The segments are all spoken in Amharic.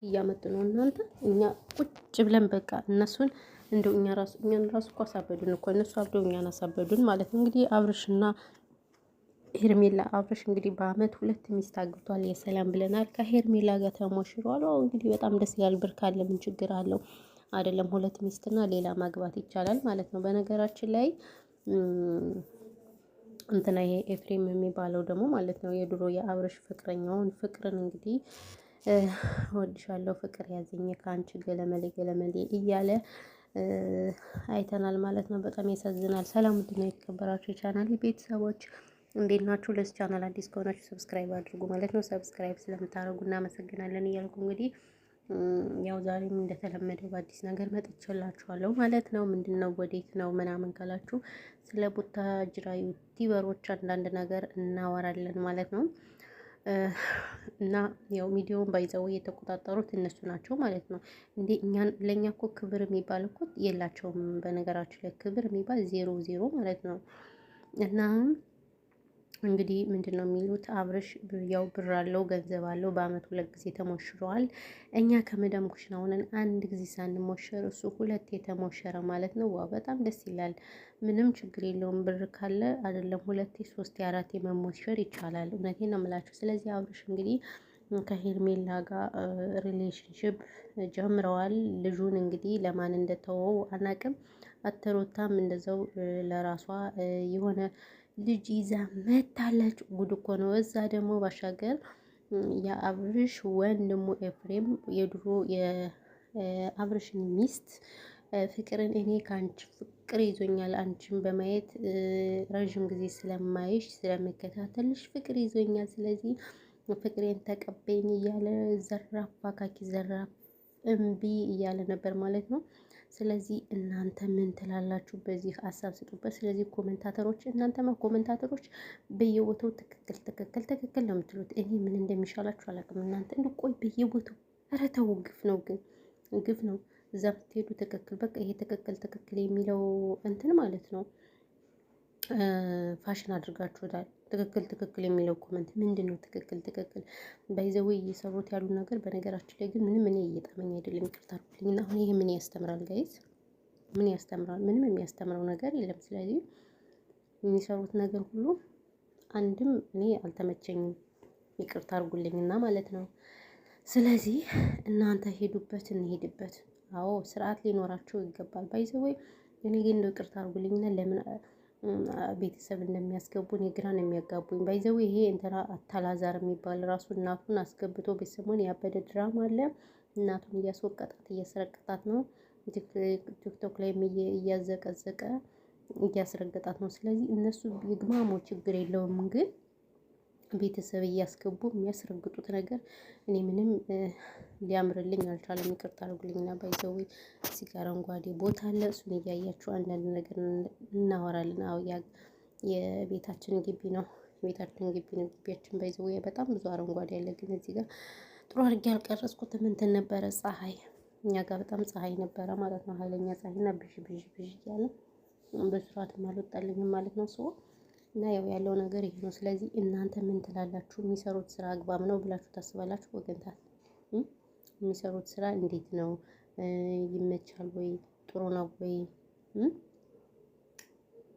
እያመጡ ነው እናንተ። እኛ ቁጭ ብለን በቃ እነሱን እንደው እኛን ራሱ እኮ አሳበዱን እኮ እነሱ አብደው እኛን አሳበዱን ማለት ነው። እንግዲህ አብርሽና ሄርሜላ አብርሽ እንግዲህ በአመት 2 ሚስት አግብቷል። የሰላም ብለናል። ከሄርሜላ ጋር ተሞሽሯል። እንግዲህ በጣም ደስ ይላል። ብር ካለ ምን ችግር አለው? አይደለም 2 ሚስትና ሌላ ማግባት ይቻላል ማለት ነው። በነገራችን ላይ እንትና ይሄ ኤፍሬም የሚባለው ደግሞ ማለት ነው የድሮ የአብርሽ ፍቅረኛውን ፍቅርን እንግዲህ እወድሻለሁ ፍቅር ያዘኝ ከአንቺ ገለመሌ ገለመሌ እያለ አይተናል ማለት ነው። በጣም ያሳዝናል። ሰላም ውድና የተከበራችሁ የቻናል ቤተሰቦች እንዴት ናችሁ? ለዚህ ቻናል አዲስ ከሆናችሁ ሰብስክራይብ አድርጉ ማለት ነው። ሰብስክራይብ ስለምታደርጉ እናመሰግናለን እያልኩ እንግዲህ ያው ዛሬም እንደተለመደው በአዲስ ነገር መጥቼላችኋለሁ ማለት ነው። ምንድነው ወዴት ነው ምናምን ካላችሁ ስለ ቡታጅራ ዩቲዩበሮች አንዳንድ ነገር እናወራለን ማለት ነው። እና ያው ሚዲያውን ባይዘው የተቆጣጠሩት እነሱ ናቸው ማለት ነው። እንዴ እኛን ለኛ እኮ ክብር የሚባል እኮ የላቸውም። በነገራችን ላይ ክብር የሚባል 00 ማለት ነው። እና እንግዲህ ምንድነው የሚሉት አብርሽ ያው ብር አለው ገንዘብ አለው በአመት 2 ጊዜ ተሞሽሯል። እኛ ከመዳም ኩሽና ሆነን አንድ ጊዜ ሳንሞሸር እሱ 2 የተሞሸረ ማለት ነው። ዋው በጣም ደስ ይላል። ምንም ችግር የለውም። ብር ካለ አይደለም 2 3 4 መሞሸር ይቻላል። እውነቴን ነው የምላችሁ። ስለዚህ አብርሽ እንግዲህ ከሄርሜላ ጋር ሪሌሽንሽፕ ጀምረዋል። ልጁን እንግዲህ ለማን እንደተወው አናቅም። አተሮታም እንደዛው ለራሷ የሆነ ልጅ ይዛ መታለች። ጉድ እኮ ነው። እዛ ደግሞ ባሻገር የአብርሽ ወንድሙ ኤፍሬም የድሮ የአብርሽን ሚስት ፍቅርን እኔ ከአንቺ ፍቅር ይዞኛል አንቺን በማየት ረዥም ጊዜ ስለማይሽ ስለምከታተልሽ ፍቅር ይዞኛል፣ ስለዚህ ፍቅሬን ተቀበይኝ እያለ ዘራፍ አካኪ ዘራፍ እምቢ እያለ ነበር ማለት ነው። ስለዚህ እናንተ ምን ትላላችሁ? በዚህ ሀሳብ ስጡበት። ስለዚህ ኮሜንታተሮች እናንተማ ኮሜንታተሮች በየቦታው ትክክል ትክክል ትክክል ነው የምትሉት። እኔ ምን እንደሚሻላችሁ አላውቅም። እናንተ እንድቆይ በየቦታው ኧረ ተው፣ ግፍ ነው ግን ግፍ ነው። እዛ ብትሄዱ ትክክል በቃ ይሄ ትክክል ትክክል የሚለው እንትን ማለት ነው ፋሽን አድርጋችሁታል። ትክክል ትክክል የሚለው ኮመንት ምንድን ነው? ትክክል ትክክል ባይዘው እየሰሩት ያሉ ነገር በነገራችን ላይ ግን ምንም እኔ እየጣመኝ አይደለም። ይቅርታ አድርጉልኝና አሁን ይሄ ምን ያስተምራል ጋይስ? ምን ያስተምራል? ምንም የሚያስተምረው ነገር የለም። ስለዚህ የሚሰሩት ነገር ሁሉ አንድም እኔ አልተመቸኝም። ይቅርታ አድርጉልኝና ማለት ነው። ስለዚህ እናንተ ሄዱበት እንሄድበት። አዎ ስርዓት ሊኖራቸው ይገባል። ባይዘው እኔ ግን እንደው ይቅርታ አድርጉልኝና ለምን ቤተሰብ እንደሚያስገቡ እኔ ግራ ነው የሚያጋቡኝ። ባይዘው ይሄ እንትና አታላዛር የሚባል ራሱ እናቱን አስገብቶ ቤተሰቡን ያበደ ድራማ አለ። እናቱን እያስወቀጣት እያስረቀጣት ነው። ቲክቶክ ላይ እያዘቀዘቀ እያስረገጣት ነው። ስለዚህ እነሱ ይግማሙ ችግር የለውም። ግን ቤተሰብ እያስገቡ የሚያስረግጡት ነገር እኔ ምንም ሊያምርልኝ አልቻለም። ይቅርታ አድርጉልኝና ባይዘው እዚህ ጋር አረንጓዴ ቦታ አለ። እሱን እያያችሁ አንዳንድ ነገር እናወራለን። አዎ የቤታችን ግቢ ነው። የቤታችን ግቢ ነው። ግቢያችን ባይዘው በጣም ብዙ አረንጓዴ አለ። ግን እዚህ ጋር ጥሩ አድርጌ ያልቀረጽኩት እንትን ነበረ ፀሐይ፣ እኛ ጋር በጣም ፀሐይ ነበረ ማለት ነው። ኃይለኛ ፀሐይና ብዥ ብዥ ብዥ እያለ በስርዓትም አልወጣልኝም ማለት ነው። ሰው እና ያለው ነገር ይሄ ነው። ስለዚህ እናንተ ምን ትላላችሁ? የሚሰሩት ስራ አግባብ ነው ብላችሁ ታስባላችሁ? ወገንታት የሚሰሩት ስራ እንዴት ነው? ይመቻል ወይ? ጥሩ ነው ወይ?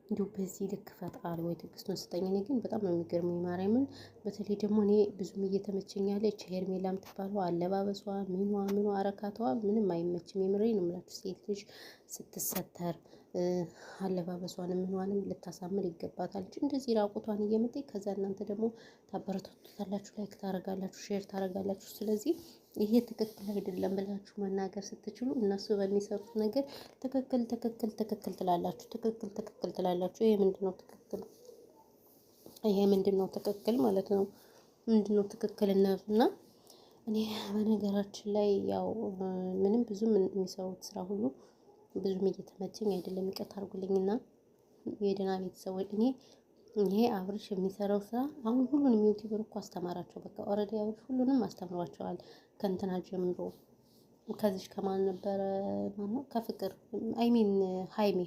እንዲሁ በዚህ ልክ ፈጣሪ ወይ ትዕግስቱን ስጠኝ። እኔ ግን በጣም ነው የሚገርመኝ ማርያምን። በተለይ ደግሞ እኔ ብዙም እየተመቸኝ ያለች ሄርሜላ የምትባለው አለባበሷ፣ ምኗ አረካቷ ምንም አይመችም። የምሬን ነው የምላችሁ። ሴት ልጅ ስትሰተር አለባበሷንም ምኗንም ልታሳምር ይገባታል እንጂ እንደዚህ ራቁቷን እየመጣች ከዛ እናንተ ደግሞ ታበረታቱታላችሁ፣ ላይክ ታረጋላችሁ፣ ሼር ታረጋላችሁ። ስለዚህ ይሄ ትክክል አይደለም ብላችሁ መናገር ስትችሉ እነሱ በሚሰሩት ነገር ትክክል ትክክል ትክክል ትላላችሁ፣ ትክክል ትክክል ትላላችሁ። ይሄ ምንድነው ትክክል? ይሄ ምንድነው ትክክል ማለት ነው? ምንድነው ትክክልነቱና? እኔ በነገራችን ላይ ያው ምንም ብዙም የሚሰሩት ስራ ሁሉ ብዙም እየተመቸኝ አይደለም። ይቅርታ አድርጉልኝና የደህና ቤተሰቦች እኔ ይሄ አብርሽ የሚሰራው ስራ አሁን ሁሉንም ዩቲዩበር እኮ አስተማራቸው። በቃ ኦልሬዲ አብርሽ ሁሉንም አስተምሯቸዋል። ከእንትና ጀምሮ ከዚሽ ከማን ነበረ ማነው ከፍቅር አይሚን ሃይሚ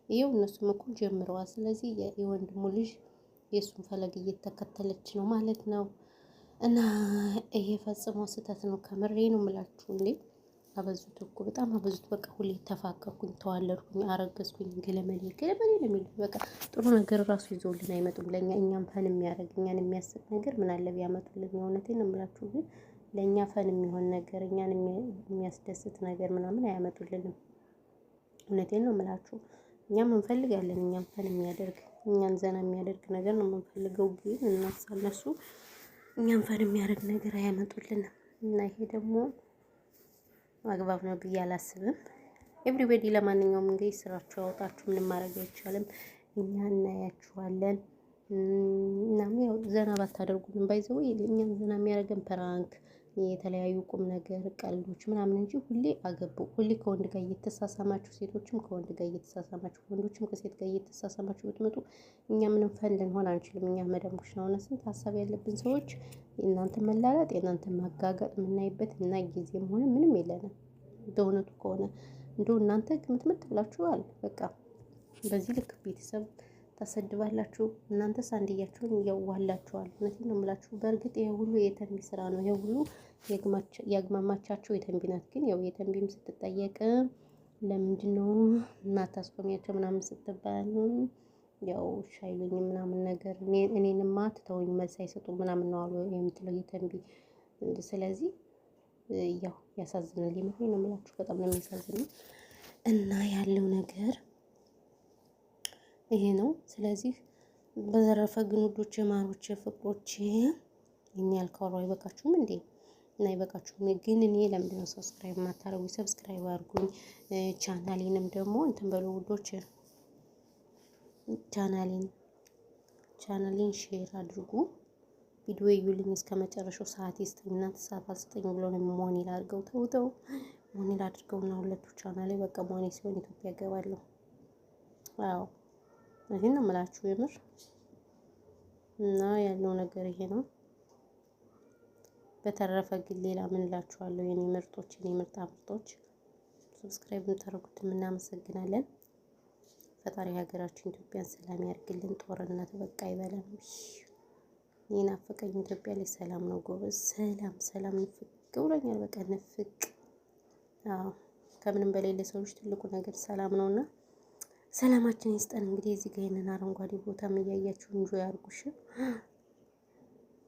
ይኸው እነሱም እኮ ጀምረዋል። ስለዚህ የወንድሙ ልጅ የእሱን ፈለግ እየተከተለች ነው ማለት ነው። እና ይሄ ፈጽሞ ስህተት ነው። ከምሬ ነው የምላችሁ። እንዴ አበዙት እኮ በጣም አበዙት። በቃ ሁሌ ተፋቀርኩኝ፣ ተዋለድኩኝ፣ አረገዝኩኝ፣ ገለመሌ ገለመሌ ነው የሚሉት። በቃ ጥሩ ነገር ራሱ ይዘውልን አይመጡም ለእኛ። እኛም ፈን የሚያደርግ እኛን የሚያስቅ ነገር ምን አለ ቢያመጡልን። የእውነቴን ነው የምላችሁ። ግን ለእኛ ፈን የሚሆን ነገር እኛን የሚያስደስት ነገር ምናምን አያመጡልንም። እውነቴን ነው የምላችሁ። እኛም እንፈልጋለን፣ እኛም ፈን የሚያደርግ እኛን ዘና የሚያደርግ ነገር ነው የምንፈልገው። ግን እነሱ እኛም ፈን የሚያደርግ ነገር አያመጡልንም። እና ይሄ ደግሞ አግባብ ነው ብዬ አላስብም። ኤቭሪበዲ ለማንኛውም እንግዲህ ስራችሁ ያወጣችሁ፣ ምንም ማድረግ አይቻልም። እኛ እናያችኋለን። እናም ያው ዘና ባታደርጉንም ባይዘው እኛም ዘና የሚያደርገን ፕራንክ፣ የተለያዩ ቁም ነገር ቀልዶች ምናምን እንጂ ሁሌ አገቡ ሁሌ ከወንድ ጋር እየተሳሳማችሁ፣ ሴቶችም ከወንድ ጋር እየተሳሳማችሁ፣ ወንዶችም ከሴት ጋር እየተሳሳማችሁ ብትመጡ እኛ ምንም ፈን ልንሆን አንችልም። እኛ መደንቦች ነው። ስንት ሀሳብ ያለብን ሰዎች የእናንተ መላላጥ የእናንተ ማጋጋጥ የምናይበት እና ጊዜም ሆነ ምንም የለንም። በእውነቱ ከሆነ እንደው እናንተ ግምትምት ብላችኋል። በቃ በዚህ ልክ ቤተሰብ ታሰድባላችሁ። እናንተስ አንድያችሁን እያዋላችኋል። እውነቴን ነው የምላችሁ። በእርግጥ ይሄ ሁሉ የተንቢ ስራ ነው። ይሄ ሁሉ ያግማማቻቸው የተንቢ ናት። ግን ያው የተንቢም ስትጠየቅ ለምንድን ነው እናታስቆሚያቸው ምናምን ስትባል ያው ሻይሉኝ ምናምን ነገር እኔንማ ትተውኝ መልስ አይሰጡም ምናምን ነው አሉ የምትለው የተንቢ። ስለዚህ ያው ያሳዝናል። የምሬን ነው የምላችሁ። በጣም ነው የሚያሳዝነው እና ያለው ነገር ይሄ ነው። ስለዚህ በተረፈ ግን ውዶቼ፣ ማሮቼ፣ ፍቅሮቼ እኔ ያልካወሩ አይበቃችሁም እንዴ? እና አይበቃችሁም ግን እኔ ለምንድን ነው ሰብስክራይብ ማታረጉኝ? ሰብስክራይብ አድርጉኝ። ቻናሌንም ደግሞ እንትን በሉ ውዶቼ፣ ቻናሌን ሼር አድርጉ። ቪዲዮ እዩልኝ እስከ መጨረሻው። ሰዓት ይስጠኝና ሰዓት አልስጠኝ ብሎ ነው ሞኔል አድርገው ተውተው ሞኔል አድርገውና ሁለቱ ቻናሌ በቃ ሞኔል ሲሆን ኢትዮጵያ እገባለሁ። አዎ ይሄን ነው የምላችሁ የምር። እና ያለው ነገር ይሄ ነው። በተረፈ ግን ሌላ ምን እላችኋለሁ የኔ ምርጦች፣ የኔ ምርጣ ምርጦች፣ ሰብስክራይብ የምታደርጉትም እናመሰግናለን። ፈጣሪ ሀገራችን ኢትዮጵያን ሰላም ያርግልን። ጦርነት በቃ ይበለን። ይናፈቀኝ ኢትዮጵያ ላይ ሰላም ነው ጎበዝ። ሰላም ንፍቅ ብሎኛል። በቃ ንፍቅ። አዎ ከምንም በላይ ለሰው ልጅ ትልቁ ነገር ሰላም ነውና ሰላማችን ይስጠን። እንግዲህ እዚህ ጋር ይሄንን አረንጓዴ ቦታም እያያችሁ እንጆይ አርጉሽ፣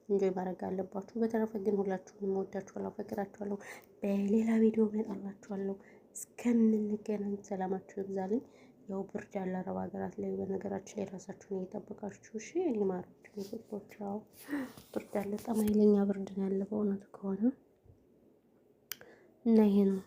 እንጆይ ማድረግ አለባችሁ። በተረፈ ግን ሁላችሁንም ወዳችኋለሁ፣ አፈቅራችኋለሁ። በሌላ ቪዲዮ እመጣላችኋለሁ። እስከምንገናኝ ሰላማችሁ ይብዛልኝ። ያው ብርድ ያለ አረብ ሀገራት ላይ በነገራችን ላይ ራሳችሁን እየጠበቃችሁ እሺ። እኔ ማሮች ይፈጥሮች ያው ብርድ ያለ በጣም ኃይለኛ ብርድ ነው ያለ በእውነቱ ከሆነ እና ይሄ ነው።